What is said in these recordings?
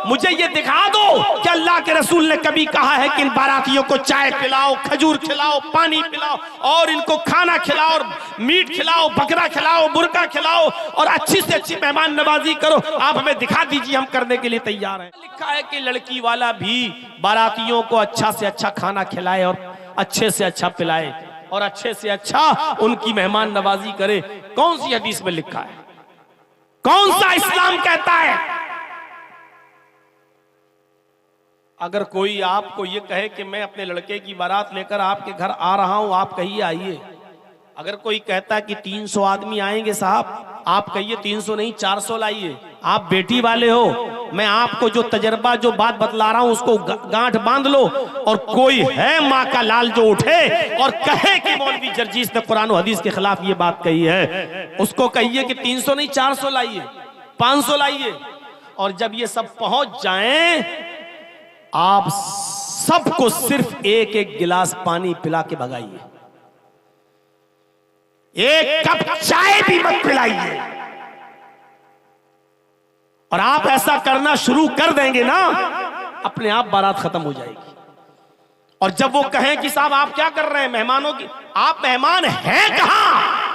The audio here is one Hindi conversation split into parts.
मुझे ये दिखा दो कि अल्लाह के रसूल ने कभी कहा है कि इन बारातियों को चाय पिलाओ, खजूर खिलाओ, पानी पिलाओ और इनको खाना खिलाओ और मीट खिलाओ, बकरा खिलाओ, मुर्गा खिलाओ और अच्छी से अच्छी मेहमान नवाजी करो। आप हमें दिखा दीजिए, हम करने के लिए तैयार हैं। लिखा है कि लड़की वाला भी बारातियों को अच्छा से अच्छा खाना खिलाए और अच्छे से अच्छा पिलाए और अच्छे से अच्छा उनकी मेहमान नवाजी करे। कौन सी हदीस में लिखा है? कौन सा इस्लाम कहता है? अगर कोई आपको ये कहे कि मैं अपने लड़के की बारात लेकर आपके घर आ रहा हूं, आप कहिए आइए। अगर कोई कहता है कि 300 आदमी आएंगे साहब, आप कहिए 300 नहीं 400 लाइए। आप बेटी वाले हो, मैं आपको जो तजर्बा जो बात बतला रहा हूं उसको गांठ बांध लो। और कोई है माँ का लाल जो उठे और कहे कि मौलवी जर्जीस ने कुरान और हदीस के खिलाफ ये बात कही है, उसको कहिए कि 300 नहीं 400 लाइए, 500 लाइए। और जब ये सब पहुंच जाएं, आप सबको सिर्फ एक एक गिलास पानी पिला के भगाइए, एक कप चाय भी मत पिलाइए। और आप ऐसा करना शुरू कर देंगे ना, अपने आप बारात खत्म हो जाएगी। और जब वो कहें कि साहब आप क्या कर रहे हैं मेहमानों की, आप मेहमान हैं कहां?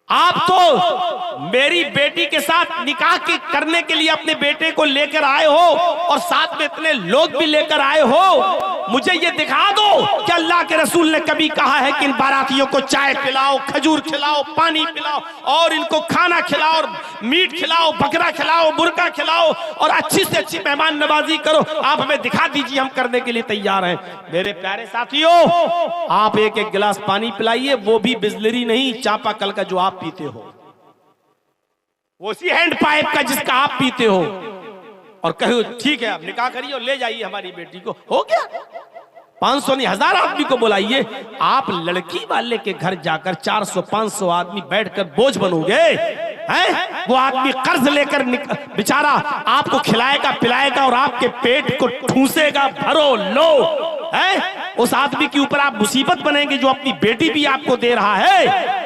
आप तो मेरी बेटी के साथ निकाह करने के लिए अपने बेटे को लेकर आए हो और साथ में इतने लोग भी लेकर आए हो। मुझे ये दिखा दो कि अल्लाह के रसूल ने कभी कहा है कि इन बारातियों को चाय पिलाओ, खजूर खिलाओ, पानी पिलाओ और इनको खाना खिलाओ और मीट खिलाओ, बकरा खिलाओ, मुर्गा खिलाओ और अच्छी से अच्छी मेहमान नवाजी करो। आप हमें दिखा दीजिए, हम करने के लिए तैयार हैं। मेरे प्यारे साथियों, आप एक एक गिलास पानी पिलाइए, वो भी बिस्लरी नहीं, चापाकल का जो आप पीते हो, वो उसी हैंड पाइप का जिसका आप पीते हो। और कहो ठीक है आप निकाह करिए और ले जाइए हमारी बेटी को, हो गया। 500 नहीं 1000 आदमी को बुलाइए। आप लड़की वाले के घर जाकर 400-500 आदमी बैठकर बोझ बनोगे हैं? वो आदमी कर्ज लेकर बेचारा आपको खिलाएगा पिलाएगा और आपके पेट को ठूसेगा, भरो लो है। उस आदमी के ऊपर आप मुसीबत बनेंगे जो अपनी बेटी भी आपको दे रहा है।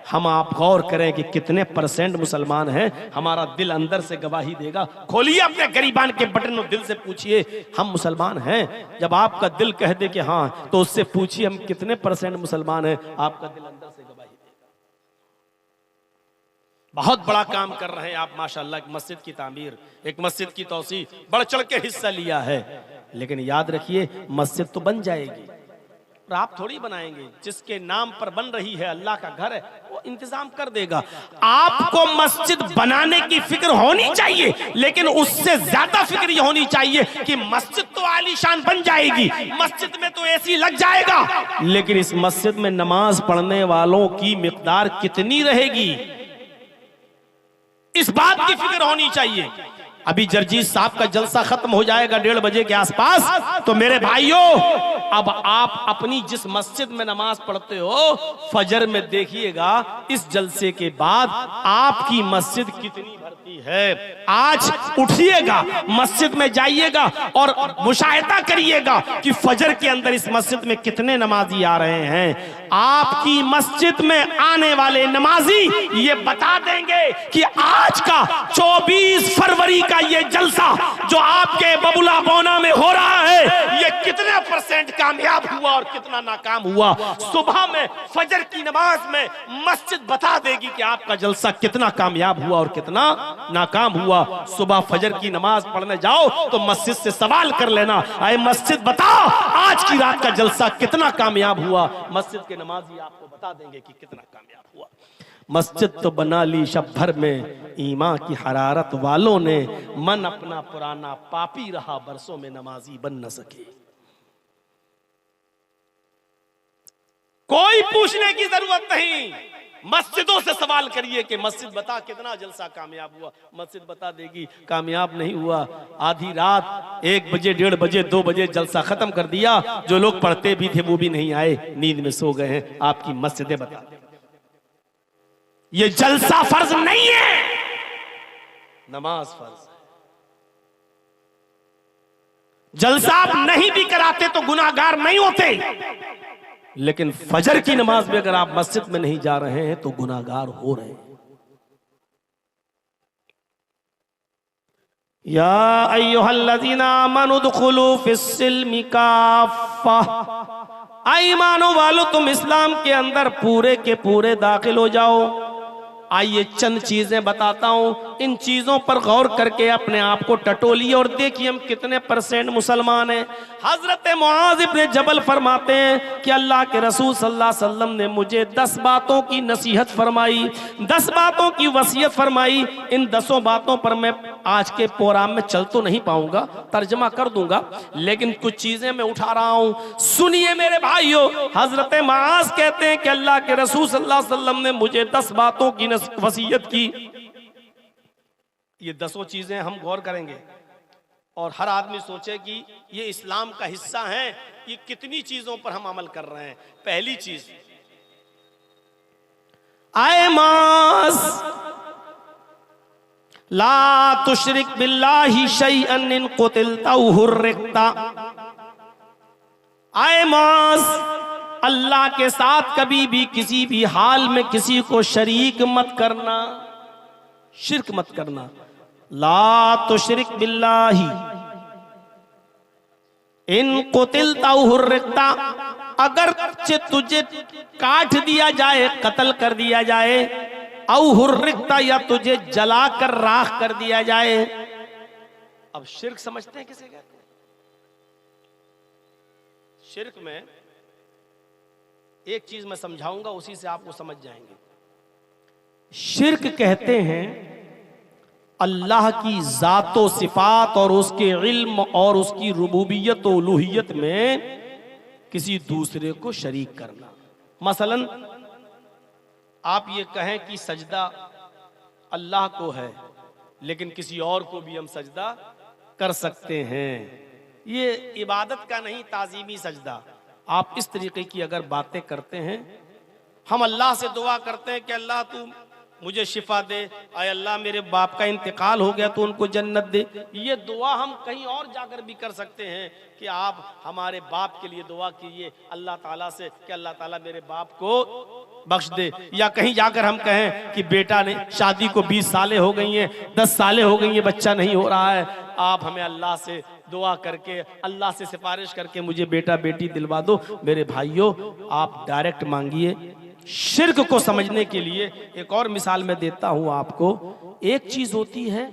हम आप गौर करें कि कितने % मुसलमान हैं। हमारा दिल अंदर से गवाही देगा। खोलिए अपने गरीबान के बटन और दिल से पूछिए हम मुसलमान हैं। जब आपका दिल कह दे कि हाँ, तो उससे पूछिए हम कितने % मुसलमान हैं। आपका दिल अंदर से गवाही देगा। बहुत बड़ा काम कर रहे हैं आप माशाअल्लाह। एक मस्जिद की तामीर, एक मस्जिद की तौसी, बढ़ चढ़ के हिस्सा लिया है। लेकिन याद रखिए मस्जिद तो बन जाएगी, आप थोड़ी बनाएंगे। जिसके नाम पर बन रही है, अल्लाह का घर है, वो इंतजाम कर देगा। आपको मस्जिद बनाने की फिक्र होनी चाहिए, लेकिन उससे ज्यादा फिक्र ये होनी चाहिए कि मस्जिद तो आलीशान बन जाएगी, मस्जिद में तो एसी लग जाएगा, लेकिन इस मस्जिद में नमाज पढ़ने वालों की मिकदार कितनी रहेगी, इस बात की फिक्र होनी चाहिए। अभी जर्जीस साहब का जलसा खत्म हो जाएगा 1:30 बजे के आसपास। तो मेरे भाइयों, अब आप अपनी जिस मस्जिद में नमाज पढ़ते हो, फजर में देखिएगा इस जलसे के बाद आपकी मस्जिद कितनी भरती है। आज उठिएगा, मस्जिद में जाइएगा और मुशाहिदा करिएगा कि फजर के अंदर इस मस्जिद में कितने नमाजी आ रहे हैं। आपकी मस्जिद में आने वाले नमाजी ये बता देंगे कि आज का 24 फरवरी का ये जलसा जो आपके बबुला बोना में हो रहा है, ये कितने % कामयाब हुआ और कितना नाकाम हुआ। सुबह में फजर की नमाज में मस्जिद बता देगी कि आपका जलसा कितना कामयाब हुआ और कितना नाकाम हुआ। सुबह फजर की नमाज पढ़ने जाओ तो मस्जिद से सवाल कर लेना, अरे मस्जिद बताओ आज की रात का जलसा कितना कामयाब हुआ। मस्जिद के नमाजी आपको बता देंगे कि कितना कामयाब हुआ। मस्जिद तो बना ली शब भर में ईमान की हरारत वालों ने, मन अपना पुराना पापी रहा बरसों में नमाजी बन न सके। कोई पूछने की जरूरत नहीं, मस्जिदों से सवाल करिए कि मस्जिद बता कितना जलसा कामयाब हुआ। मस्जिद बता देगी कामयाब नहीं हुआ। आधी रात 1 बजे 1:30 बजे 2 बजे जलसा खत्म कर दिया। जो लोग पढ़ते भी थे वो भी नहीं आए, नींद में सो गए हैं। आपकी मस्जिदें बता दें ये जलसा फर्ज नहीं है, नमाज फर्ज है। जलसा आप नहीं भी कराते तो गुनाहगार नहीं होते, लेकिन फजर की नमाज में अगर आप मस्जिद में नहीं जा रहे हैं तो गुनाहगार हो रहे हैं। या अय्युहल्लज़ीना आमनू दुखुलू फिस्सिल्मि काफ़्फ़ा, आई मानो वालो तुम इस्लाम के अंदर पूरे के पूरे दाखिल हो जाओ। आइए चंद चीजें बताता हूं, इन चीजों पर गौर करके अपने आप को टटोलिए और देखिए हम कितने % मुसलमान हैं। हजरत मुआज़ इब्न जबल फरमाते हैं कि अल्लाह के रसूल सल्लल्लाहु अलैहि वसल्लम ने मुझे 10 बातों की नसीहत फरमाई, 10 बातों की वसीयत फरमाई। इन 10 बातों पर मैं आज के प्रोग्राम में चल तो नहीं पाऊंगा, तर्जमा कर दूंगा, लेकिन कुछ चीजें मैं उठा रहा हूं। सुनिए मेरे भाइयों, हजरत मुआज़ कहते हैं कि अल्लाह के रसूल सल्लल्लाहु अलैहि वसल्लम ने मुझे 10 बातों की वसीयत की। ये 10 चीजें हम गौर करेंगे और हर आदमी सोचे कि ये इस्लाम का हिस्सा है, ये कितनी चीजों पर हम अमल कर रहे हैं। पहली चीज, आए मास ला तुशरिक बिल्लाहि शैअन इन कुतिलता हुर्रिकता। आए मास, अल्लाह के साथ कभी भी किसी भी हाल में किसी को शरीक मत करना, शिर्क मत करना। ला तुशरिक बिल्लाहि इन कुतिलता हुर्रिकता, अगर तुझे काट दिया जाए, कत्ल कर दिया जाए, औ हुर्रिकता, या तुझे जलाकर राख कर दिया जाए। अब शिर्क समझते हैं किसे कहते हैं? शिर्क में एक चीज मैं समझाऊंगा, उसी से आपको समझ जाएंगे। शिर्क कहते हैं अल्लाह की जातो सिफात और उसके इल्म और उसकी रुबूबियत और उलूहियत में किसी दूसरे को शरीक करना। मसलन आप ये कहें कि सजदा अल्लाह को है, लेकिन किसी और को भी हम सजदा कर सकते हैं। ये इबादत का नहीं, ताजीमी सजदा। आप इस तरीके की अगर बातें करते हैं, हम अल्लाह से दुआ करते हैं कि अल्लाह तू मुझे शिफा दे, आय अल्लाह मेरे बाप का इंतकाल हो गया तो उनको जन्नत दे। ये दुआ हम कहीं और जाकर भी कर सकते हैं कि आप हमारे बाप के लिए दुआ कीजिए अल्लाह ताला से कि अल्लाह ताला मेरे बाप को बख्श दे। या कहीं जाकर हम कहें कि बेटा ने शादी को 20 सालें हो गई हैं, 10 सालें हो गई हैं, बच्चा नहीं हो रहा है, आप हमें अल्लाह से दुआ करके, अल्लाह से सिफारिश करके मुझे बेटा बेटी दिलवा दो। मेरे भाइयों, आप डायरेक्ट मांगिए। शिर्क को समझने के लिए एक और मिसाल मैं देता हूं आपको। एक चीज होती है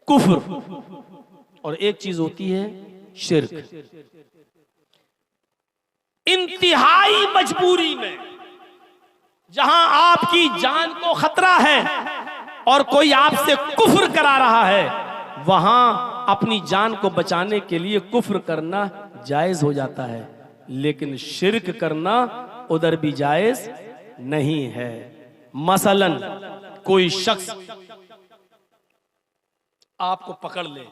कुफ्र और एक चीज होती है शिर्क। इंतहाई मजबूरी में, जहां आपकी जान को खतरा है और कोई आपसे कुफ्र करा रहा है, वहां अपनी जान को बचाने के लिए कुफ्र करना जायज हो जाता है, लेकिन शिर्क करना उधर भी जायज नहीं है। मसलन कोई शख्स आपको पकड़ ले,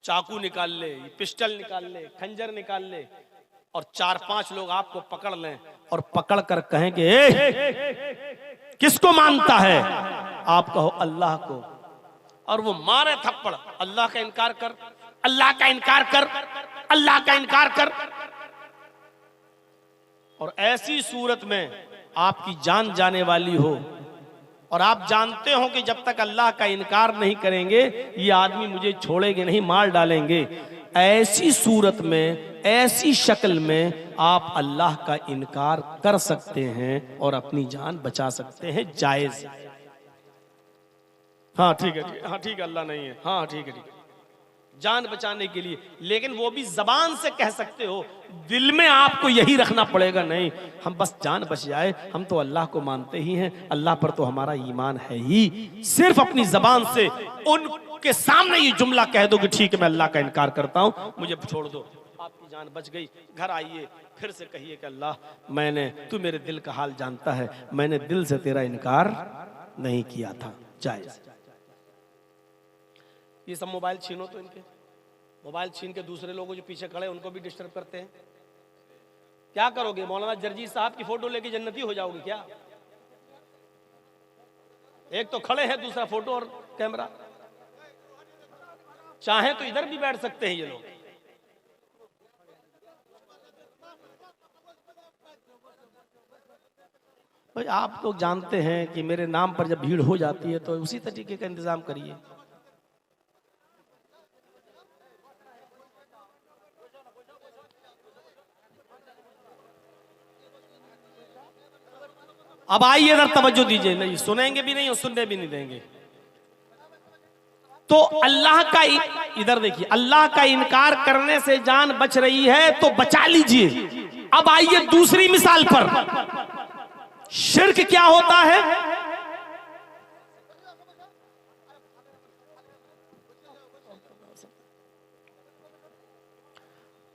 चाकू निकाल ले, पिस्टल निकाल ले, खंजर निकाल ले और 4-5 लोग आपको पकड़ लें और पकड़ कर कहें कि किसको मानता है? आप कहो अल्लाह को, और वो मारे थप्पड़, अल्लाह का इनकार कर, अल्लाह का इनकार कर, अल्लाह का इनकार कर। और ऐसी सूरत में आपकी जान जाने वाली हो और आप जानते हो कि जब तक अल्लाह का इनकार नहीं करेंगे ये आदमी मुझे छोड़ेंगे नहीं, मार डालेंगे। ऐसी सूरत में, ऐसी शक्ल में आप अल्लाह का इनकार कर सकते हैं और अपनी जान बचा सकते हैं, जायज। हाँ ठीक है, हाँ ठीक है, अल्लाह नहीं है, हाँ ठीक है, ठीक है, जान बचाने के लिए। लेकिन वो भी जबान से कह सकते हो, दिल में आपको यही रखना पड़ेगा, नहीं हम बस जान बच जाए, हम तो अल्लाह को मानते ही हैं, अल्लाह पर तो हमारा ईमान है ही। सिर्फ अपनी जबान से उनके सामने ये जुमला कह दो कि ठीक है मैं अल्लाह का इनकार करता हूं, मुझे छोड़ दो, आपकी जान बच गई। घर आइए, फिर से कहिए कि अल्लाह तू मेरे दिल का हाल जानता है, मैंने दिल से तेरा इनकार नहीं किया था, जायज। ये सब मोबाइल छीनो, तो इनके मोबाइल छीन के दूसरे लोगों जो पीछे खड़े उनको भी डिस्टर्ब करते हैं। क्या करोगे? मौलाना जर्जी साहब की फोटो लेके जन्नती हो जाओगे क्या? एक तो खड़े हैं, दूसरा फोटो और कैमरा। चाहे तो इधर भी बैठ सकते हैं ये लोग। भाई आप लोग जानते हैं कि मेरे नाम पर जब भीड़ हो जाती है तो उसी तरीके का इंतजाम करिए। अब आइए इधर तवज्जो दीजिए, नहीं सुनेंगे भी नहीं और सुनने भी नहीं देंगे। तो अल्लाह का, इधर देखिए, अल्लाह का इनकार करने से जान बच रही है तो बचा लीजिए। अब आइए दूसरी मिसाल पर, शिर्क क्या होता है?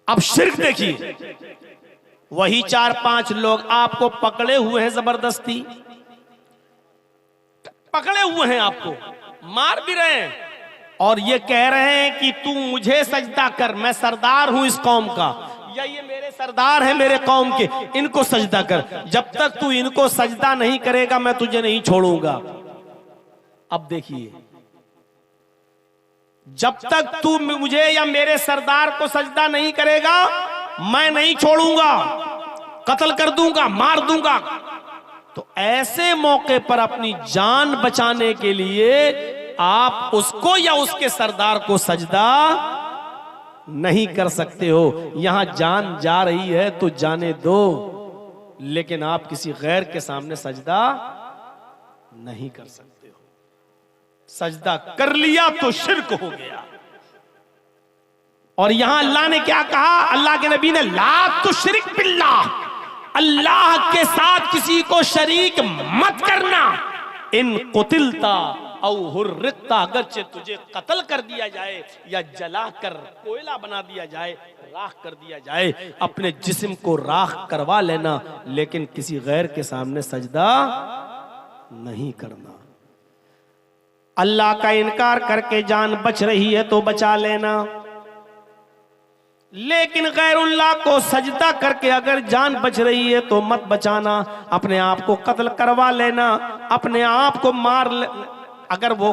अब शिर्क देखिए, वही 4-5 लोग आपको पकड़े हुए हैं, जबरदस्ती पकड़े हुए हैं, आपको मार भी रहे हैं और ये कह रहे हैं कि तू मुझे सजदा कर, मैं सरदार हूं इस कौम का, या ये मेरे सरदार हैं मेरे कौम के, इनको सजदा कर। जब तक तू इनको सजदा नहीं करेगा मैं तुझे नहीं छोड़ूंगा। अब देखिए, जब तक तू मुझे या मेरे सरदार को सजदा नहीं करेगा मैं नहीं छोड़ूंगा, कत्ल कर दूंगा, मार दूंगा। तो ऐसे मौके पर अपनी जान बचाने के लिए आप उसको या उसके सरदार को सजदा नहीं कर सकते हो। यहां जान जा रही है तो जाने दो, लेकिन आप किसी गैर के सामने सजदा नहीं कर सकते हो। सजदा कर लिया तो शिर्क हो गया। और यहां अल्लाह ने क्या कहा? अल्लाह के नबी ने ला तुश्रिक बिल्लाह, अल्लाह के साथ किसी को शरीक मत करना। इन कुतिलता औ हुर्रिकता, अगरचे तुझे कत्ल कर दिया जाए या जला कर कोयला बना दिया जाए, राख कर दिया जाए, अपने जिस्म को राख करवा लेना, लेकिन किसी गैर के सामने सजदा नहीं करना। अल्लाह का इनकार करके जान बच रही है तो बचा लेना, लेकिन गैरुल्लाह को सजदा करके अगर जान बच रही है तो मत बचाना। अपने आप को कत्ल करवा लेना, अपने आप को मार ले, अगर वो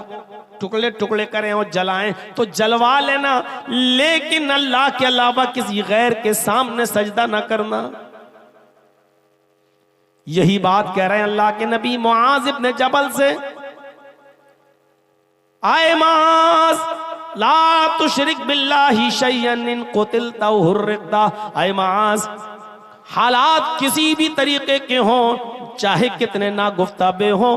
टुकड़े टुकड़े करें और जलाएं तो जलवा लेना, लेकिन अल्लाह के अलावा किसी गैर के सामने सजदा ना करना। यही बात कह रहे हैं अल्लाह के नबी मुआज इब्न जबल से, आए माज ला तुशरिक बिल्लाहि शैयन इन कुतिलता औ हुर्रिकता। आए माज, हालात किसी भी तरीके के हों, चाहे कितने नागुफ्ताबे हों,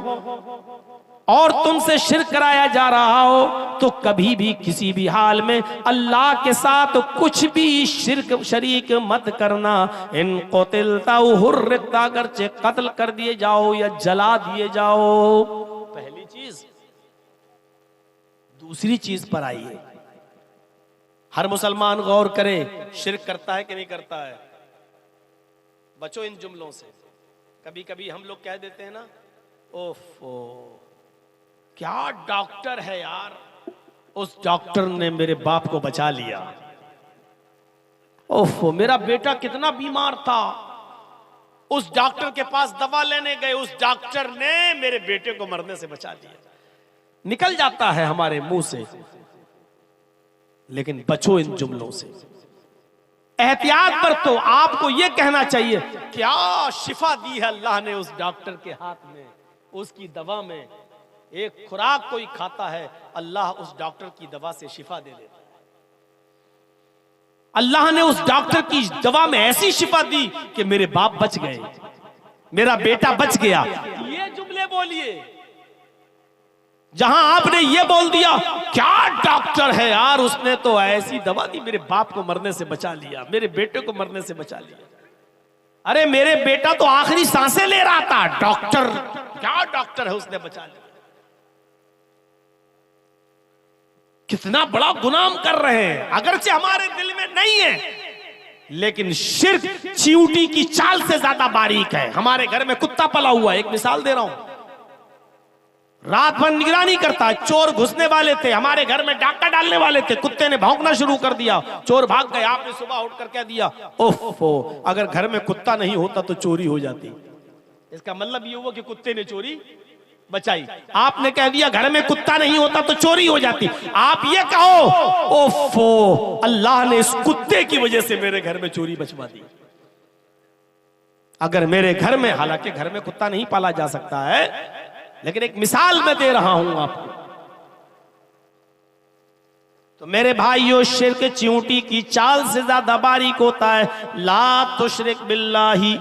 और तुमसे शिर्क कराया जा रहा हो, तो कभी भी किसी भी हाल में अल्लाह के साथ कुछ भी शिर्क शरीक मत करना। इन कुतिलता औ हुर्रिकता, अगरचे कत्ल कर दिए जाओ या जला दिए जाओ। पहली चीज। दूसरी चीज पर आइए, हर मुसलमान गौर करे, शिर्क करता है कि नहीं करता है? बचो इन जुमलों से। कभी कभी हम लोग कह देते हैं ना, ओफो क्या डॉक्टर है यार, उस डॉक्टर ने मेरे बाप को बचा लिया। ओफो मेरा बेटा कितना बीमार था, उस डॉक्टर के पास दवा लेने गए, उस डॉक्टर ने मेरे बेटे को मरने से बचा लिया। निकल जाता है हमारे मुंह से, लेकिन बचो इन जुमलों से, एहतियात बरतो। आपको यह कहना चाहिए क्या शिफा दी है अल्लाह ने उस डॉक्टर के हाथ में, उसकी दवा में। एक खुराक कोई खाता है, अल्लाह उस डॉक्टर की दवा से शिफा दे देता है। अल्लाह ने उस डॉक्टर की दवा में ऐसी शिफा दी कि मेरे बाप बच गए, मेरा बेटा बच गया। ये जुमले बोलिए। जहां आपने ये बोल दिया क्या डॉक्टर है यार, उसने तो ऐसी दवा दी, मेरे बाप को मरने से बचा लिया, मेरे बेटे को मरने से बचा लिया। अरे मेरे बेटा तो आखिरी सांसें ले रहा था, डॉक्टर क्या डॉक्टर है, उसने बचा लिया। कितना बड़ा गुनाह कर रहे हैं, अगरचे हमारे दिल में नहीं है, लेकिन शिर्क चींटी की चाल से ज्यादा बारीक है। हमारे घर में कुत्ता पला हुआ है, एक मिसाल दे रहा हूं, रात भर निगरानी करता, चोर घुसने वाले थे, हमारे घर में डाका डालने वाले थे, कुत्ते ने भौंकना शुरू कर दिया, चोर भाग गए। आपने सुबह उठकर कह दिया ओफो, अगर घर में कुत्ता नहीं होता तो चोरी हो जाती। इसका मतलब ये हुआ कि कुत्ते ने चोरी बचाई। आपने कह दिया घर में कुत्ता नहीं होता तो चोरी हो जाती। आप ये कहो ओफो, अल्लाह ने इस कुत्ते की वजह से मेरे घर में चोरी बचवा दी। अगर मेरे घर में, हालांकि घर में कुत्ता नहीं पाला जा सकता है, लेकिन एक मिसाल मैं दे रहा हूं आपको। तो मेरे भाइयों, शिर्क चींटी की चाल से ज्यादा बारीक होता है। ला तुशरिक बिल्लाही,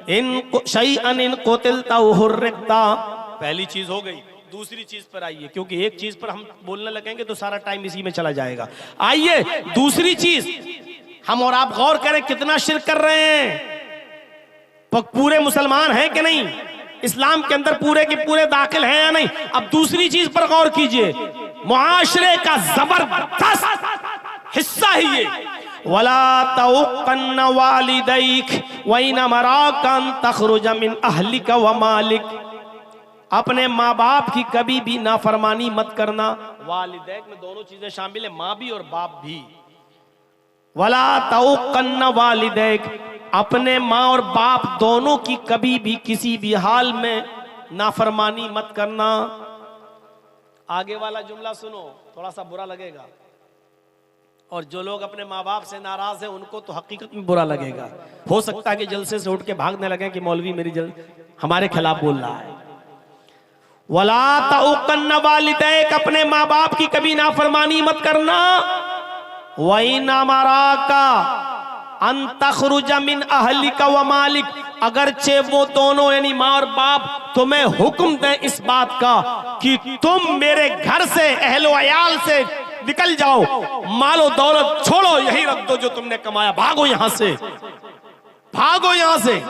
इन शैअन इन क़ुतिलता व हुर्रिक़ता। पहली चीज हो गई। दूसरी चीज पर आइए, क्योंकि एक चीज पर हम बोलने लगेंगे तो सारा टाइम इसी में चला जाएगा। आइए दूसरी चीज, हम और आप गौर करें कितना शिर्क कर रहे हैं। पूरे मुसलमान हैं कि नहीं, इस्लाम के अंदर पूरे के पूरे दाखिल हैं या नहीं। अब दूसरी चीज पर गौर कीजिए, मुआशरे का जबरदस्त हिस्सा ही ये, वला तउक़न्न वालिदैक व इन मराका अन तख़रुज मिन अहलिका व मालिक। अपने माँ बाप की कभी भी नाफरमानी मत करना। वालिदैक में दोनों चीजें शामिल है, माँ भी और बाप भी। वला तउक़न्न वालिदैक, अपने माँ और बाप दोनों की कभी भी किसी भी हाल में नाफरमानी मत करना। आगे वाला जुमला सुनो, थोड़ा सा बुरा लगेगा, और जो लोग अपने माँ बाप से नाराज हैं उनको तो हकीकत में बुरा लगेगा। हो सकता है कि जलसे से उठ के भागने लगे कि मौलवी मेरी हमारे खिलाफ बोल रहा है। वला तउक़न्न वालिदैक, अपने माँ बाप की कभी नाफरमानी मत करना। व इन मराका अन तख़रुज मिन अहलिका व मालिक, अगरचे वो दोनों यानी माँ और बाप तुम्हें हुक्म दें इस बात का कि तुम मेरे घर से, अहलो अयाल से निकल जाओ, मालो दौलत छोड़ो, यही रख दो जो तुमने कमाया, भागो यहां से, भागो यहां से।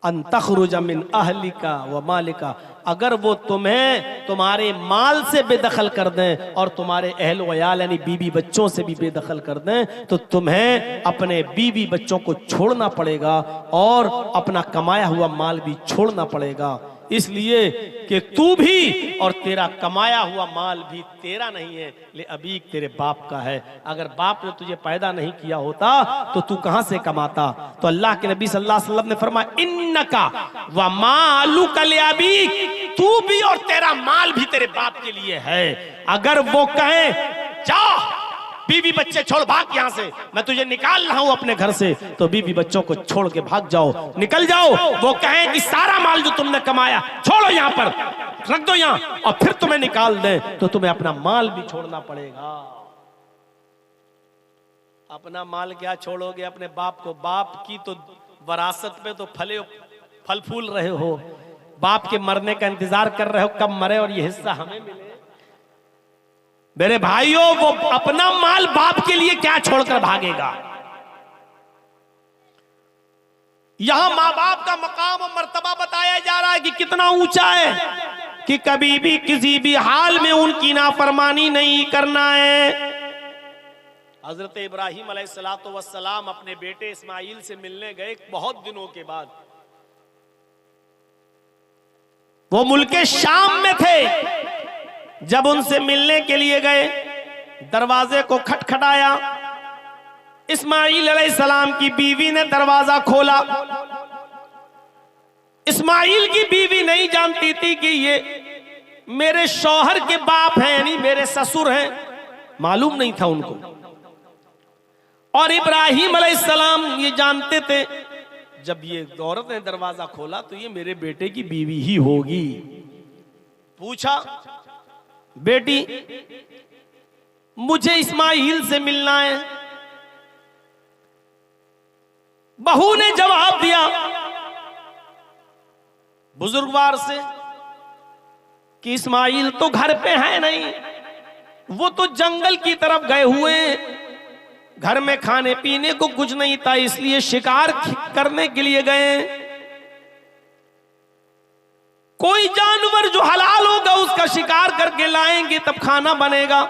अन तख़रुज मिन अहलिका व मालिका, अगर वो तुम्हें तुम्हारे माल से बेदखल कर दें और तुम्हारे अहल वयाल यानी बीवी बच्चों से भी बेदखल कर दें, तो तुम्हें अपने बीवी बच्चों को छोड़ना पड़ेगा और अपना कमाया हुआ माल भी छोड़ना पड़ेगा, इसलिए कि तू भी और तेरा कमाया हुआ माल भी तेरा नहीं है, ले अबीक तेरे बाप का है। अगर बाप ने तुझे पैदा नहीं किया होता तो तू कहां से कमाता। तो अल्लाह के नबी सल्लल्लाहु अलैहि वसल्लम ने फरमाया, इन्नका व मालुका ले अबीक, तू भी और तेरा माल भी तेरे बाप के लिए है। अगर वो कहे जा बीवी बच्चे छोड़ भाग यहां से, मैं तुझे निकाल रहा हूं अपने घर से, तो बीवी बच्चों को छोड़ के भाग जाओ, निकल जाओ। वो कहें कि सारा माल जो तुमने कमाया छोड़ो, यहां पर रख दो यहां, और फिर तुम्हें निकाल दे, तो तुम्हें अपना माल भी छोड़ना पड़ेगा। अपना माल क्या छोड़ोगे अपने बाप को? बाप की तो वरासत पे तो फल फूल रहे हो, बाप के मरने का इंतजार कर रहे हो कब मरे और ये हिस्सा हमें मिले। मेरे भाइयों, वो अपना माल बाप के लिए क्या छोड़कर भागेगा। यहां मां बाप का मकाम और मर्तबा बताया जा रहा है कि कितना ऊंचा है, कि कभी भी किसी भी हाल में उनकी नाफरमानी नहीं करना है। हजरत इब्राहिम अलैहिस्सलातु वस्सलाम अपने बेटे इस्माइल से मिलने गए बहुत दिनों के बाद। वो मुल्के शाम में थे। जब उनसे मिलने के लिए गए, दरवाजे को खटखटाया। इस्माइल अलैहिस्सलाम की बीवी ने दरवाजा खोला। इस्माइल की बीवी नहीं जानती थी कि ये मेरे शौहर के बाप हैं, यानी मेरे ससुर हैं, मालूम नहीं था उनको। और इब्राहिम अलैहिस्सलाम ये जानते थे, जब ये औरत ने दरवाजा खोला तो ये मेरे बेटे की बीवी ही होगी। पूछा, बेटी मुझे इस्माइल से मिलना है। बहू ने जवाब दिया बुजुर्गवार से कि इस्माइल तो घर पे है नहीं, वो तो जंगल की तरफ गए हुए हैं, घर में खाने पीने को कुछ नहीं था, इसलिए शिकार करने के लिए गए। कोई जानवर जो हलाल होगा उसका शिकार करके लाएंगे तब खाना बनेगा,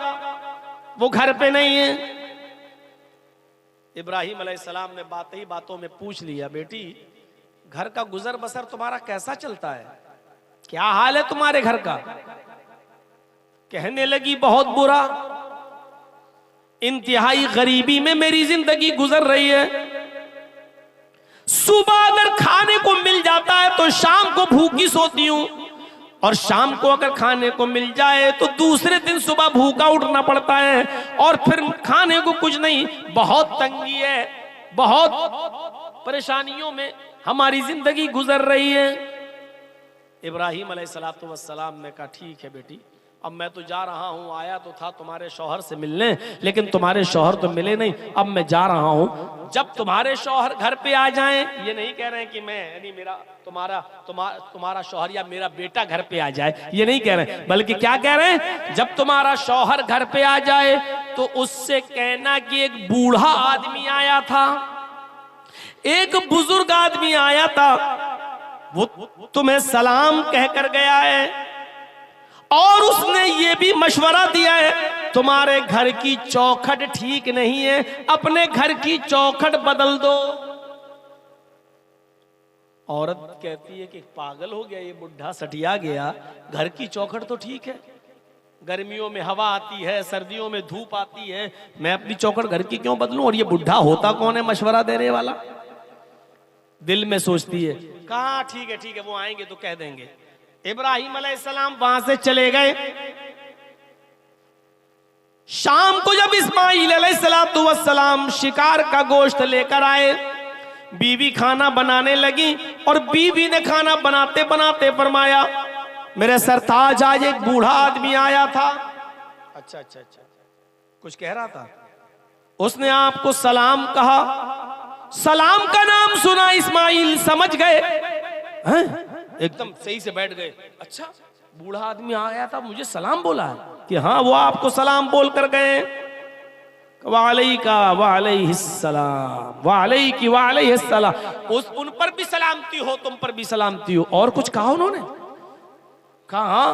वो घर पे नहीं है। इब्राहिम अलैहिस्सलाम ने बातों में पूछ लिया, बेटी घर का गुजर बसर तुम्हारा कैसा चलता है, क्या हाल है तुम्हारे घर का? कहने लगी, बहुत बुरा, इंतहाई गरीबी में मेरी जिंदगी गुजर रही है। सुबह अगर खाने को मिल जाता है तो शाम को भूखी सोती हूं, और शाम को अगर खाने को मिल जाए तो दूसरे दिन सुबह भूखा उठना पड़ता है, और फिर खाने को कुछ नहीं। बहुत तंगी है, बहुत परेशानियों में हमारी जिंदगी गुजर रही है। इब्राहिम अलैहिस्सलातु वस्सलाम ने कहा, ठीक है बेटी, अब मैं तो जा रहा हूँ, आया तो था तुम्हारे शौहर से मिलने, लेकिन तुम्हारे शौहर तो मिले नहीं, अब मैं जा रहा हूँ। जब तुम्हारे शौहर घर पे आ जाएं, ये नहीं कह रहे हैं कि मैं यानी मेरा तुम्हारा शौहर या मेरा बेटा घर पे आ जाए, ये नहीं कह रहे, बल्कि क्या कह रहे हैं, जब तुम्हारा शौहर घर पे आ जाए तो उससे कहना कि एक बूढ़ा आदमी आया था, एक बुजुर्ग आदमी आया था, वो तुम्हें सलाम कहकर गया है और उसने ये भी मशवरा दिया है तुम्हारे घर की चौखट ठीक नहीं है, अपने घर की चौखट बदल दो। औरत कहती है कि पागल हो गया ये बुढ़ा, सटिया गया, घर की चौखट तो ठीक है, गर्मियों में हवा आती है, सर्दियों में धूप आती है, मैं अपनी चौखट घर की क्यों बदलूं, और ये बुढ़ा होता कौन है मशवरा देने वाला। दिल में सोचती है, कहा ठीक है वो आएंगे तो कह देंगे। इब्राहिम अलैहिस्सलाम वहां से चले गए। शाम को जब इस्माईल अलैहिस्सलाम शिकार का गोश्त लेकर आए, बीवी खाना बनाने लगी और बीवी ने खाना बनाते बनाते फरमाया, मेरे सरताज आज एक बूढ़ा आदमी आया था। अच्छा कुछ कह रहा था, उसने आपको सलाम कहा। सलाम का नाम सुना इस्माईल समझ गए, एकदम सही से बैठ गए। अच्छा बूढ़ा आदमी आ गया था, मुझे सलाम बोला है कि हाँ वो आपको सलाम बोल कर गए। वालैका वालैहिस्सलाम, वालैकी वालैहिस्सलाम, उन पर भी सलामती हो, तुम पर भी सलामती हो। और कुछ कहा उन्होंने? कहा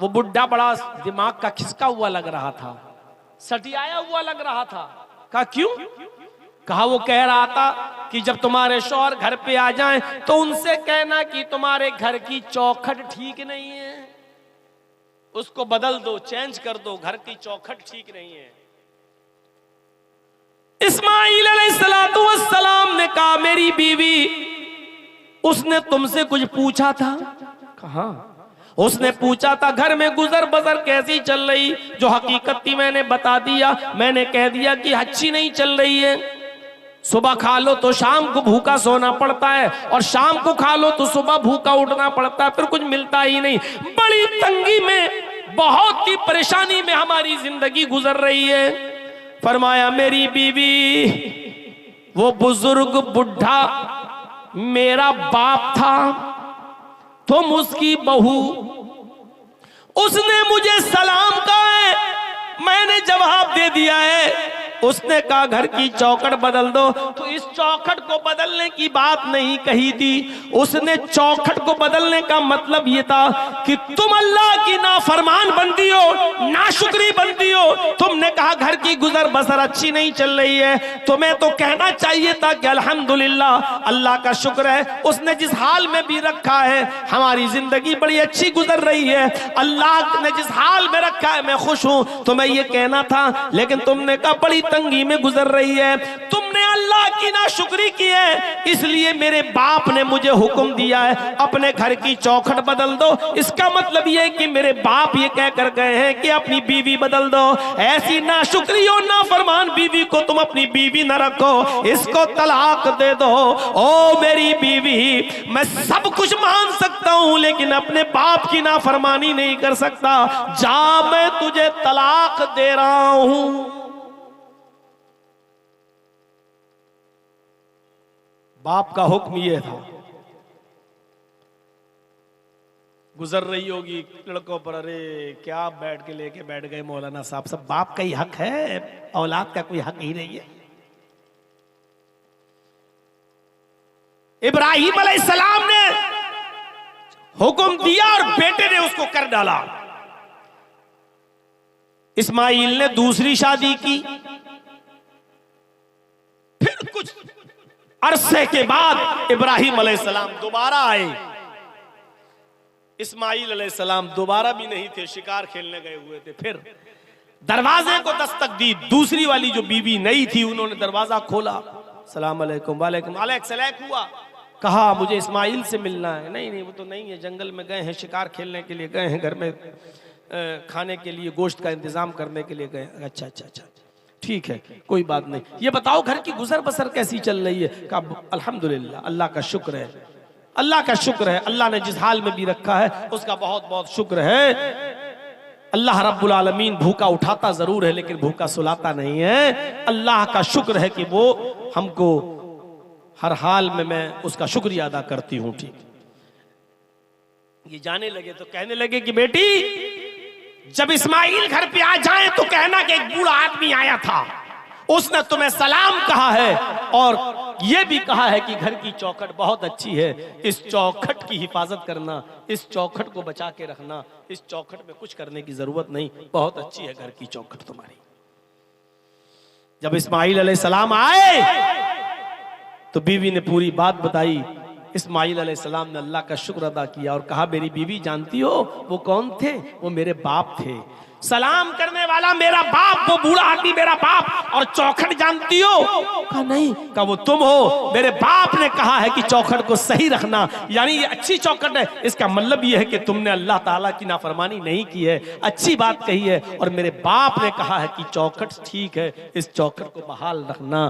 वो बुढ़ा बड़ा दिमाग का खिसका हुआ लग रहा था, सटियाया हुआ लग रहा था। कहा क्यों? कहा वो कह रहा था कि जब तुम्हारे शौहर घर पे आ जाएं तो उनसे कहना कि तुम्हारे घर की चौखट ठीक नहीं है, उसको बदल दो, चेंज कर दो, घर की चौखट ठीक नहीं है। इस्माईल अलैहिस्सलाम ने कहा मेरी बीवी, उसने तुमसे कुछ पूछा था? कहा उसने पूछा था घर में गुजर बसर कैसी चल रही, जो हकीकत थी मैंने बता दिया, मैंने कह दिया कि अच्छी नहीं चल रही है। सुबह खा लो तो शाम को भूखा सोना पड़ता है, और शाम को खा लो तो सुबह भूखा उठना पड़ता है, फिर कुछ मिलता ही नहीं। बड़ी तंगी में, बहुत ही परेशानी में हमारी जिंदगी गुजर रही है। फरमाया मेरी बीवी, वो बुजुर्ग बुढ़ा मेरा बाप था, तुम उसकी बहू, उसने मुझे सलाम कहा है, मैंने जवाब दे दिया है। उसने कहा घर की चौखट बदल दो, तो इस चौखट को बदलने की बात नहीं कही थी। उसने चौखट को बदलने का मतलब यह था कि तुम अल्लाह की नाफरमान बंदी हो, नाशुक्री बंदी हो। तुमने कहा घर की गुजर बसर अच्छी नहीं चल रही है, तुम्हें तो कहना चाहिए था कि अल्हम्दुलिल्लाह, अल्लाह का शुक्र है उसने जिस हाल में भी रखा है हमारी जिंदगी बड़ी अच्छी गुजर रही है, अल्लाह ने जिस हाल में रखा है मैं खुश हूं, तुम्हें यह कहना था। लेकिन तुमने कहा बड़ी तंगी में गुजर रही है, तुमने अल्लाह की नाशुक्री की है, इसलिए मेरे बाप ने मुझे हुक्म दिया है अपने घर की चौखट बदल दो। इसका मतलब यह है कि मेरे बाप ये कह कर गए हैं कि अपनी बीवी बदल दो। ऐसी नाशुक्री और नाफरमान बीवी को तुम अपनी बीवी न रखो, इसको तलाक दे दो। ओ मेरी बीवी, मैं सब कुछ मान सकता हूं लेकिन अपने बाप की नाफरमानी नहीं कर सकता, जा मैं तुझे तलाक दे रहा हूं। बाप का हुक्म यह था। गुजर रही होगी लड़कों पर, अरे क्या बैठ के लेके बैठ गए मौलाना साहब, सब बाप का ही हक है, औलाद का कोई हक ही नहीं है। इब्राहिम अलैहिस्सलाम ने हुक्म दिया और बेटे ने उसको कर डाला। इस्माईल ने दूसरी शादी की, फिर कुछ अरसे के बाद इब्राहिम अलैहिस्सलाम दोबारा आए। इस्माईल अलैहिस्सलाम दोबारा भी नहीं थे, शिकार खेलने गए हुए थे। फिर दरवाजे को दस्तक दी, दूसरी वाली जो बीवी नई थी उन्होंने दरवाजा खोला, सलाम अलैकुम, वालेकुम सलाम हुआ। कहा मुझे इस्माईल से मिलना है। नहीं वो तो नहीं है, जंगल में गए हैं, शिकार खेलने के लिए गए हैं, घर में खाने के लिए गोश्त का इंतजाम करने के लिए गए। अच्छा ठीक है, कोई बात नहीं, ये बताओ घर की गुजर बसर कैसी चल रही है? कहा अल्हम्दुलिल्लाह, अल्लाह का शुक्र है, अल्लाह का शुक्र है, अल्लाह ने जिस हाल में भी रखा है उसका बहुत बहुत शुक्र है। अल्लाह रब्बुल आलमीन भूखा उठाता जरूर है लेकिन भूखा सुलाता नहीं है। अल्लाह का शुक्र है कि वो हमको हर हाल में मैं उसका शुक्रिया अदा करती हूं। ठीक, ये जाने लगे तो कहने लगे कि बेटी जब इस्माइल घर पे आ जाए तो कहना कि एक बूढ़ा आदमी आया था, उसने तुम्हें सलाम कहा है और यह भी कहा है कि घर की चौखट बहुत अच्छी है, इस चौखट की हिफाजत करना, इस चौखट को बचा के रखना, इस चौखट में कुछ करने की जरूरत नहीं, बहुत अच्छी है घर की चौखट तुम्हारी। जब इस्माइल अलैहिस्सलाम आए तो बीवी ने पूरी बात बताई। इस्माइल अलैहिस्सलाम ने अल्लाह का शुक्र अदा किया और कहा मेरी बीवी जानती हो वो कौन थे? वो मेरे बाप थे, सलाम करने वाला मेरा बाप, वो बूढ़ा आदमी मेरा बाप। और चौखट जानती हो? कहा नहीं। कहा वो तुम हो, मेरे बाप ने कहा है कि चौखट को सही रखना, यानी ये अच्छी चौखट है, इसका मतलब ये है कि तुमने अल्लाह ताला की नाफरमानी नहीं की है, अच्छी बात कही है। और मेरे बाप ने कहा है कि चौखट ठीक है, इस चौखट को बहाल रखना।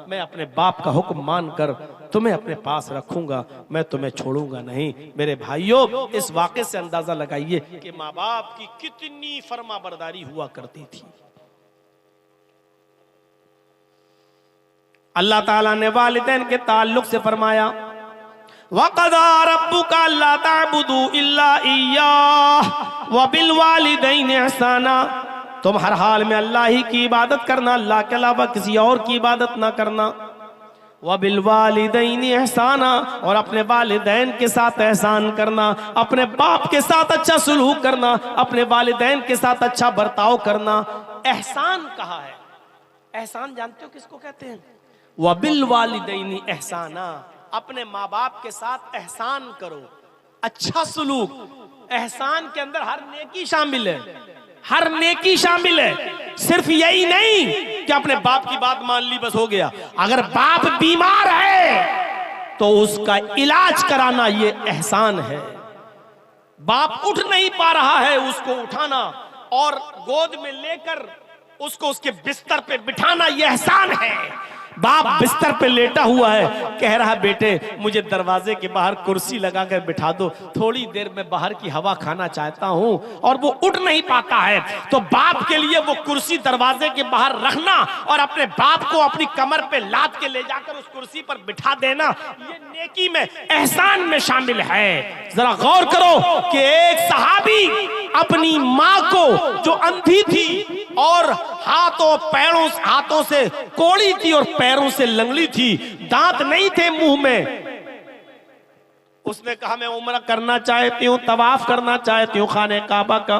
मैं अपने बाप का हुक्म मानकर तुम्हें अपने पास रखूंगा, मैं तुम्हें छोड़ूंगा नहीं। मेरे भाइयों, इस वाक़े से अंदाजा लगाइए कि माँ बाप की कितनी फरमाबरदारी हुआ करती थी। अल्लाह ताला ने वालिदैन के ताल्लुक से फरमाया वक़ज़ा रब्बुका अल्ला ताबुदू इल्ला इय्याह व बिल वालिदैनि इहसाना। तुम हर हाल में अल्लाह ही की इबादत करना, अल्लाह के अलावा किसी और की इबादत ना करना। व बिल वालिदैनि एहसाना, और अपने वालिदैन के साथ एहसान करना, अपने बाप के साथ अच्छा सुलूक करना, अपने वालिदैन के साथ अच्छा बर्ताव करना। एहसान कहा है, एहसान जानते हो किसको कहते हैं? व बिल वालिदैनि एहसाना, अपने माँ बाप के साथ एहसान करो, अच्छा सुलूक। एहसान के अंदर हर नेकी शामिल है, हर नेकी शामिल है। सिर्फ यही नहीं कि अपने बाप की बात मान ली बस हो गया। अगर बाप बीमार है तो उसका इलाज कराना ये एहसान है। बाप उठ नहीं पा रहा है, उसको उठाना और गोद में लेकर उसको उसके बिस्तर पे बिठाना ये एहसान है। बाप बिस्तर पे लेटा हुआ है, कह रहा बेटे मुझे दरवाजे के बाहर कुर्सी लगाकर बिठा दो, थोड़ी देर में बाहर की हवा खाना चाहता हूं, और वो उठ नहीं पाता है। तो बाप के लिए वो कुर्सी दरवाजे के बाहर रखना और अपने बाप को अपनी कमर पे लाद के ले जाकर उस कुर्सी पर बिठा देना, ये नेकी में, एहसान में शामिल है। जरा गौर करो कि एक सहाबी अपनी माँ को जो अंधी थी और हाथों से कोड़ी थी और पैरों से लंगड़ी थी, दांत नहीं थे मुंह में, उसने कहा मैं उम्रा करना चाहती हूं, तवाफ करना चाहती हूं खाने काबा का।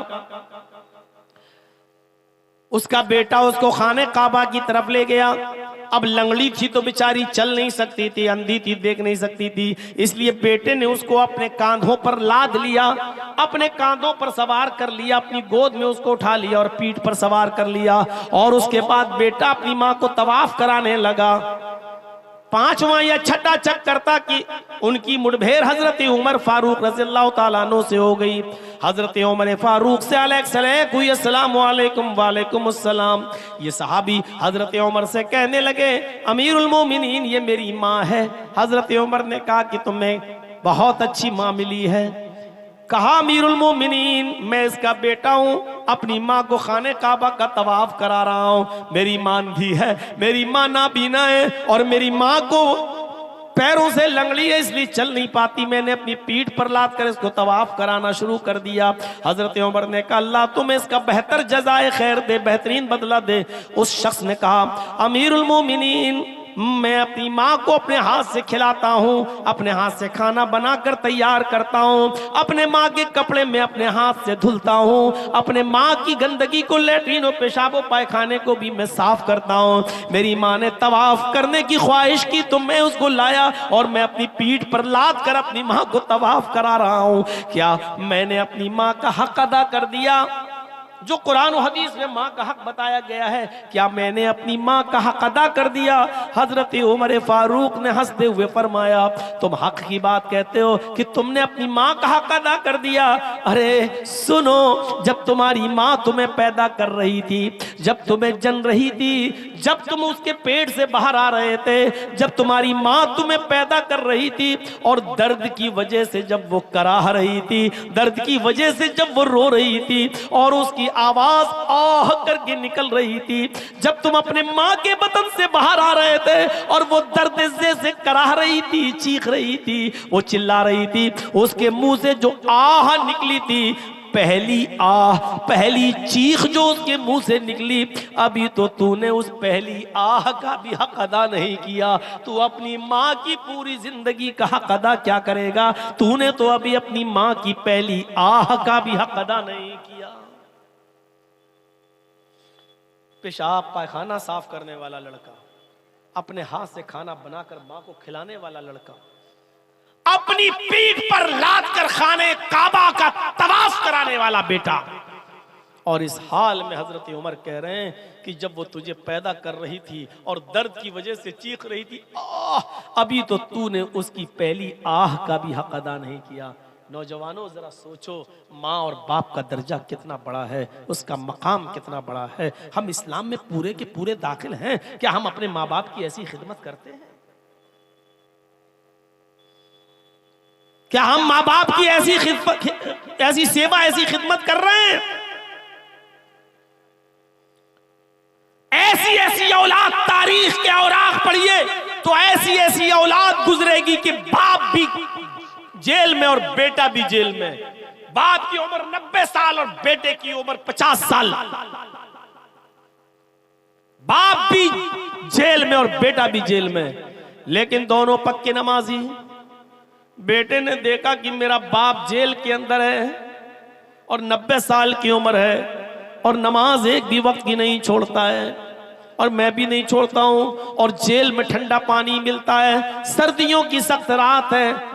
उसका बेटा उसको खाने काबा की तरफ ले गया। अब लंगड़ी थी तो बेचारी चल नहीं सकती थी, अंधी थी, देख नहीं सकती थी, इसलिए बेटे ने उसको अपने कांधों पर लाद लिया, अपने कांधों पर सवार कर लिया, अपनी गोद में उसको उठा लिया और पीठ पर सवार कर लिया। और उसके बाद बेटा अपनी माँ को तवाफ कराने लगा। पांचवा या छठा चक्कर था कि उनकी मुठभेड़ हजरत उमर फारूक रज़ियल्लाहु ताला अन्हु से हो गई। हजरत उमर फारूक से अस्सलाम वालेकुम, वालेकुम अस्सलाम। ये सहाबी हजरत उमर से कहने लगे अमीरुल मोमिनीन ये मेरी माँ है। हजरत उमर ने कहा कि तुम्हें बहुत अच्छी माँ मिली है। कहा अमीरुल मोमिनीन मैं इसका बेटा हूं, अपनी माँ को खाने काबा का तवाफ करा रहा हूं, मेरी माँ अंधी है, मेरी माँ नाबीना है और मेरी माँ को पैरों से लंगड़ी है इसलिए चल नहीं पाती, मैंने अपनी पीठ पर लाद कर इसको तवाफ कराना शुरू कर दिया। हजरत उमर ने कहा अल्लाह तुम्हें इसका बेहतर जज़ाए खैर दे, बेहतरीन बदला दे। उस शख्स ने कहा अमीरुल मोमिनीन मैं अपनी माँ को अपने हाथ से खिलाता हूँ, अपने हाथ से खाना बनाकर तैयार करता हूँ, अपने माँ के कपड़े में अपने हाथ से धुलता हूँ, अपने माँ की गंदगी को लैट्रीन और पेशाब और पायखाने को भी मैं साफ करता हूँ। मेरी माँ ने तवाफ करने की ख्वाहिश की तो मैं उसको लाया और मैं अपनी पीठ पर लाद कर अपनी माँ को तवाफ करा रहा हूँ। क्या मैंने अपनी माँ का हक अदा कर दिया जो कुरान और हदीस में माँ का हक बताया गया है? क्या मैंने अपनी माँ का हक अदा कर दिया? हजरत उमर फारूक ने हंसते हुए फरमाया तुम हक की बात कहते हो कि तुमने अपनी माँ का हक अदा कर दिया? अरे सुनो, जब तुम्हारी माँ तुम्हें पैदा कर रही थी, जब तुम्हें जन रही थी, जब तुम उसके पेट से बाहर आ रहे थे, जब तुम्हारी माँ तुम्हें पैदा कर रही थी और दर्द की वजह से जब वो कराह रही थी, दर्द की वजह से जब वो रो रही थी और उसकी आवाज आह करके निकल रही थी। जब तुम अपने माँ के बतन से बाहर आ रहे थे और वो दर्द से कराह रही थी, चीख रही थी, वो चिल्ला रही थी, उसके मुंह से जो आह निकली थी, पहली आह, पहली चीख जो उसके मुंह से निकली, अभी तो तूने उस पहली आह का भी हक अदा नहीं किया। तू अपनी माँ की पूरी जिंदगी का हक अदा क्या करेगा? तूने तो अभी अपनी माँ की पहली आह का भी हक अदा नहीं किया। पेशाब पायखाना साफ करने वाला लड़का, अपने हाथ से खाना बनाकर माँ को खिलाने वाला लड़का, अपनी पीठ पर लाद कर खाने काबा का तवाफ कराने वाला बेटा, और इस हाल में हजरत उमर कह रहे हैं कि जब वो तुझे पैदा कर रही थी और दर्द की वजह से चीख रही थी, अभी तो तूने उसकी पहली आह का भी हक अदा नहीं किया। नौजवानों जरा सोचो, माँ और बाप का दर्जा कितना बड़ा है, उसका मकाम कितना बड़ा है। हम इस्लाम में पूरे के पूरे दाखिल हैं। क्या हम अपने माँ बाप की ऐसी खिदमत करते हैं? क्या हम माँ बाप की ऐसी सेवा, ऐसी खिदमत कर रहे हैं? ऐसी ऐसी औलाद, तारीख के औराक पढ़िए तो ऐसी ऐसी औलाद गुजरेगी कि बाप भी जेल में और बेटा भी जेल में। बाप की उम्र 90 साल और बेटे की उम्र 50 साल। बाप भी जेल में और बेटा भी जेल में, लेकिन दोनों पक्के नमाजी। बेटे ने देखा कि मेरा बाप जेल के अंदर है और 90 साल की उम्र है और नमाज एक भी वक्त की नहीं छोड़ता है, और मैं भी नहीं छोड़ता हूं, और जेल में ठंडा पानी मिलता है, सर्दियों की सख्त रात है,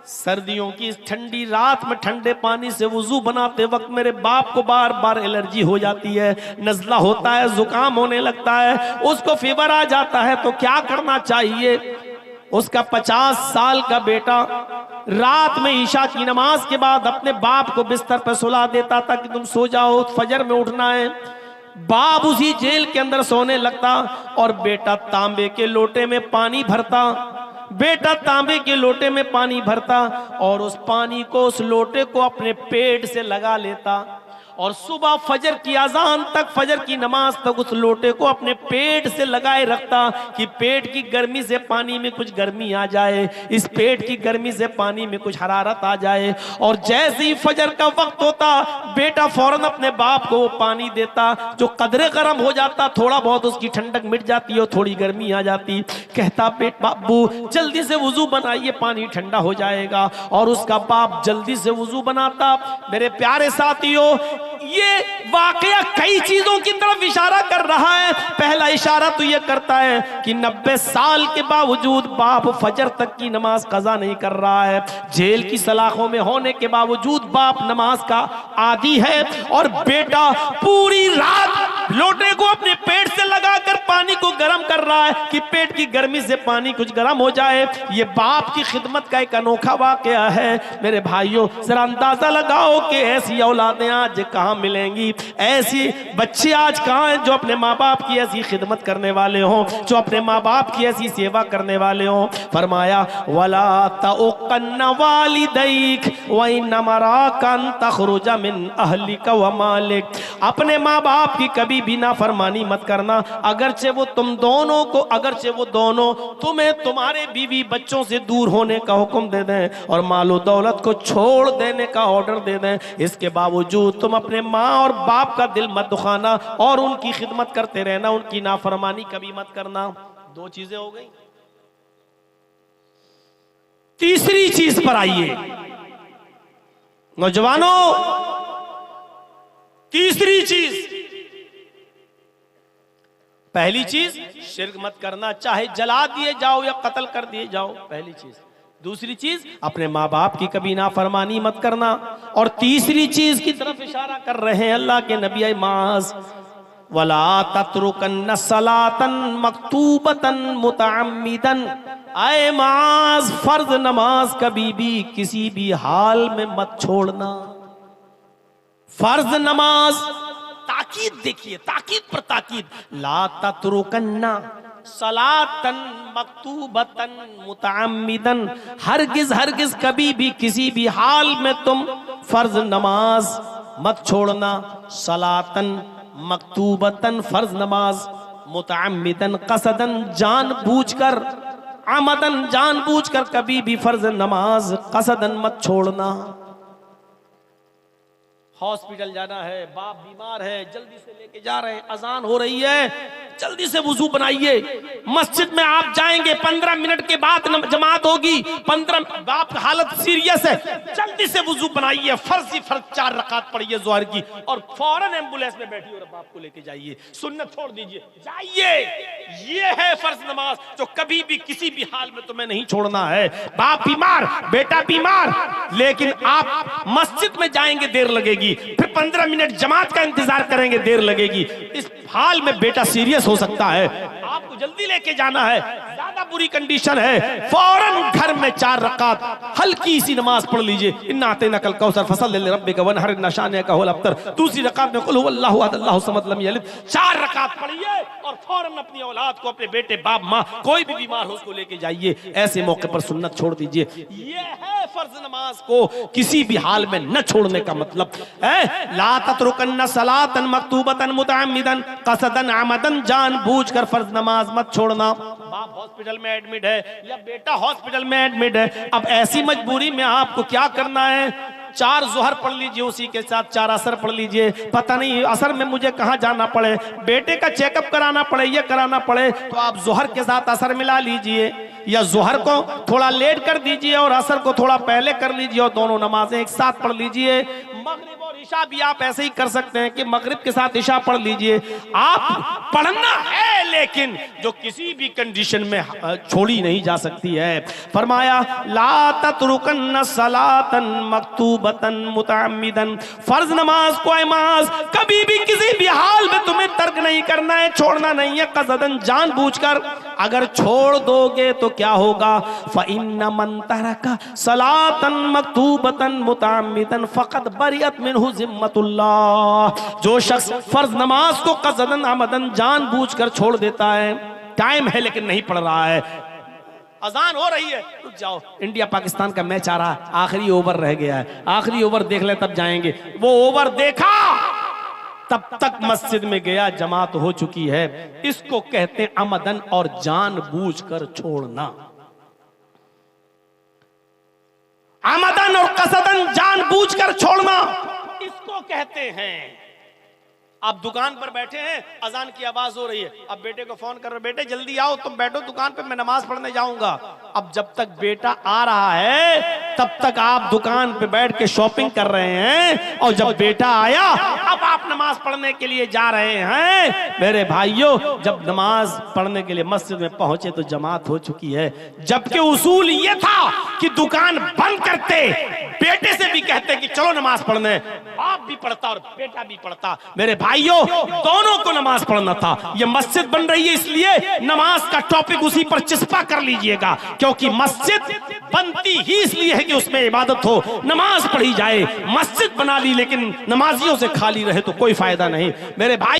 सर्दियों की इस ठंडी रात में ठंडे पानी से वुजू बनाते वक्त मेरे बाप को बार बार एलर्जी हो जाती है, नज़ला होता है, जुकाम होने लगता है, उसको फीवर आ जाता है। तो क्या करना चाहिए? उसका 50 साल का बेटा रात में ईशा की नमाज के बाद अपने बाप को बिस्तर पर सुला देता था कि तुम सो जाओ, फजर में उठना है। बाप उसी जेल के अंदर सोने लगता और बेटा तांबे के लोटे में पानी भरता, बेटा तांबे के लोटे में पानी भरता और उस पानी को, उस लोटे को अपने पेट से लगा लेता, और सुबह फजर की अजान तक, फजर की नमाज तक उस लोटे को अपने पेट से लगाए रखता कि पेट की गर्मी से पानी में कुछ गर्मी आ जाए, इस पेट की गर्मी से पानी में कुछ हरारत आ जाए। और जैसे ही फजर का वक्त होता, बेटा फौरन अपने बाप को वो पानी देता, जो कदरे गर्म हो जाता, थोड़ा बहुत उसकी ठंडक मिट जाती और थोड़ी गर्मी आ जाती। कहता बेट बाबू जल्दी से वुजू बनाइए, पानी ठंडा हो जाएगा। और उसका बाप जल्दी से वुजू बनाता। मेरे प्यारे साथियों, ये वाकया कई चीजों की तरफ इशारा कर रहा है। पहला इशारा तो ये करता है कि 90 साल के बावजूद बाप फजर तक की नमाज कज़ा नहीं कर रहा है, जेल की सलाखों में होने के बावजूद बाप नमाज का आदी है, और बेटा पूरी रात लोटे को अपने पेट से लगाकर पानी को गर्म कर रहा है कि पेट की गर्मी से पानी कुछ गर्म हो जाए। ये बाप की खिदमत का एक अनोखा वाकया है। मेरे भाइयों जरा अंदाजा लगाओ कि ऐसी औलादें आज कहां मिलेंगी, ऐसी बच्चे आज कहां हैं जो अपने माँ बाप की ऐसी खिदमत करने वाले हों, जो अपने माँ बाप की ऐसी सेवा करने वाले हों। फरमाया वला तउक़न्न वालिदैक व इन्नमराकन तखरुज मिन अहलिक व मालिक। अपने माँ बाप की कभी भी नाफरमानी मत करना, अगरचे वो तुम दोनों को, अगरचे वो दोनों तुम्हें तुम्हारे बीवी बच्चों से दूर होने का हुक्म दे दें और मालो दौलत को छोड़ देने का ऑर्डर दे दें, इसके बावजूद तुम अपने माँ और बाप का दिल मत दुखाना और उनकी खिदमत करते रहना, उनकी नाफरमानी कभी मत करना। दो चीजें हो गई। तीसरी चीज पर आइए नौजवानों, तीसरी चीज। पहली चीज शिर्क मत करना, चाहे जला दिए जाओ या कत्ल कर दिए जाओ, पहली चीज। दूसरी चीज अपने माँ बाप की कभी नाफरमानी मत करना, और तीसरी चीज की तरफ इशारा कर रहे हैं अल्लाह के नबी माज, वला तत्रुकन्न सलातन मक्तूबतन मुतअम्मिदन। आए माज, फर्ज नमाज कभी भी किसी भी हाल में मत छोड़ना। फर्ज नमाज, ताकीद देखिए, ताकीद पर ताकीद, ला तत्रुकन्ना सलातन मक्तूबतन मुतअम्मिदन। हरगिज हरगिज कभी भी किसी भी हाल में तुम फर्ज नमाज मत छोड़ना, सलातन मकतूबतन फर्ज नमाज, मुतअम्मिदन कसदन जानबूझकर, आमदन जानबूझकर कभी भी फर्ज नमाज कसदन मत छोड़ना। हॉस्पिटल जाना है, बाप बीमार है, जल्दी से लेके जा रहे हैं, अजान हो रही है, जल्दी से वुजू बनाइए। मस्जिद में आप जाएंगे, 15 मिनट के बाद जमात होगी, 15 बाप हालत सीरियस है, जल्दी से वुजू बनाइए, फर्ज 4 रकात पढ़िए जोहर की, और फौरन एम्बुलेंस में बैठिए और बाप को लेके जाइए, सुन्नत छोड़ दीजिए, जाइए। ये है फर्ज नमाज जो कभी भी किसी भी हाल में तुम्हें नहीं छोड़ना है। बाप बीमार, बेटा बीमार, लेकिन आप मस्जिद में जाएंगे देर लगेगी, फिर 15 मिनट जमात का इंतजार करेंगे देर लगेगी। इस हाल में बेटा सीरियस हो सकता है, आपको जल्दी लेके जाना है, ज्यादा बुरी कंडीशन है, फौरन घर में 4 रकात हल्की सी नमाज पढ़ लीजिए। इन्ना आतैना कल कौसर फसल ले रब्बिका वनहर नशाने का हुवल अब्तर। दूसरी रकात में कुल हुवल्लाहु अहद अल्लाहु समद लम यलिद। 4 रकात पढ़िए और फौरन अपनी औलाद को, अपने बेटे बाप माँ कोई भी बीमार हो उसको लेके जाइए। ऐसे मौके पर सुन्नत छोड़ दीजिए। ये है फर्ज नमाज को किसी भी हाल में न छोड़ने का मतलब है। ला ततरुकन्न सलातन मकतूबतन मुतअम्मिदन कसदन आमदन, जानबूझकर फर्ज नमाज मत छोड़ना। बाप हॉस्पिटल में एडमिट है या बेटा हॉस्पिटल में एडमिट है, अब ऐसी मजबूरी में आपको क्या करना है? 4 जोहर पढ़ लीजिए, उसी के साथ 4 असर पढ़ लीजिए। पता नहीं असर में मुझे कहाँ जाना पड़े, बेटे का चेकअप कराना पड़े, ये कराना पड़े, तो आप जोहर के साथ असर मिला लीजिए, या जोहर को थोड़ा लेट कर दीजिए और असर को थोड़ा पहले कर लीजिए, और दोनों नमाजें एक साथ पढ़ लीजिए। मगरिब और इशा भी आप ऐसे ही कर सकते हैं कि मगरिब के साथ इशा पढ़ लीजिए। आप पढ़ना है, लेकिन जो किसी भी कंडीशन में छोड़ी नहीं जा सकती है। फरमाया ला ततरुकन्न सलातन मकतूबतन मुतअम्मिदन, फर्ज नमाज को नमाज कभी भी किसी भी हाल में तुम्हें तर्क नहीं करना है, छोड़ना नहीं है, कसदन जानबूझकर। अगर छोड़ दोगे तो क्या होगा? फ़इन्न मन तरका सलातन मकतूबतन मुतअम्मिदन फ़क़द बरियत मिन्हु ज़िम्मतुल्लाह। जो शख्स फर्ज नमाज को कसदन आमदन जानबूझकर छोड़ देता है, टाइम है लेकिन नहीं पढ़ रहा है, अजान हो रही है, रुक जाओ, इंडिया पाकिस्तान का मैच आ रहा है, आखिरी ओवर रह गया है, आखिरी ओवर देख ले तब जाएंगे। वो ओवर देखा, तब तक मस्जिद में गया, जमात हो चुकी है। इसको कहते हैं आमदन और जानबूझकर छोड़ना। आमदन और कसदन जानबूझकर छोड़ना इसको कहते हैं। आप दुकान पर बैठे हैं, अजान की आवाज हो रही है, अब बेटे को फोन कर रहे, बेटे जल्दी आओ, तुम बैठो दुकान पे, मैं नमाज पढ़ने जाऊंगा। अब जब तक बेटा आ रहा है तब तक आप दुकान पे बैठ के शॉपिंग कर रहे हैं, और जब बेटा आया अब आप नमाज पढ़ने के लिए जा रहे हैं। मेरे भाइयों, जब नमाज पढ़ने के लिए मस्जिद में पहुंचे तो जमात हो चुकी है, जबकि उसूल ये था कि दुकान बंद करते, बेटे से भी कहते कि चलो नमाज पढ़ने, बाप भी पढ़ता और बेटा भी पढ़ता। मेरे भाइयों, दोनों को नमाज पढ़ना था। ये मस्जिद बन रही है इसलिए नमाज का टॉपिक उसी पर चिस्पा कर लीजिएगा, क्योंकि मस्जिद बनती ही इसलिए है कि उसमें इबादत हो, नमाज पढ़ी जाए। मस्जिद बना ली लेकिन नमाजियों से खाली रहे तो कोई फायदा नहीं। मेरे भाई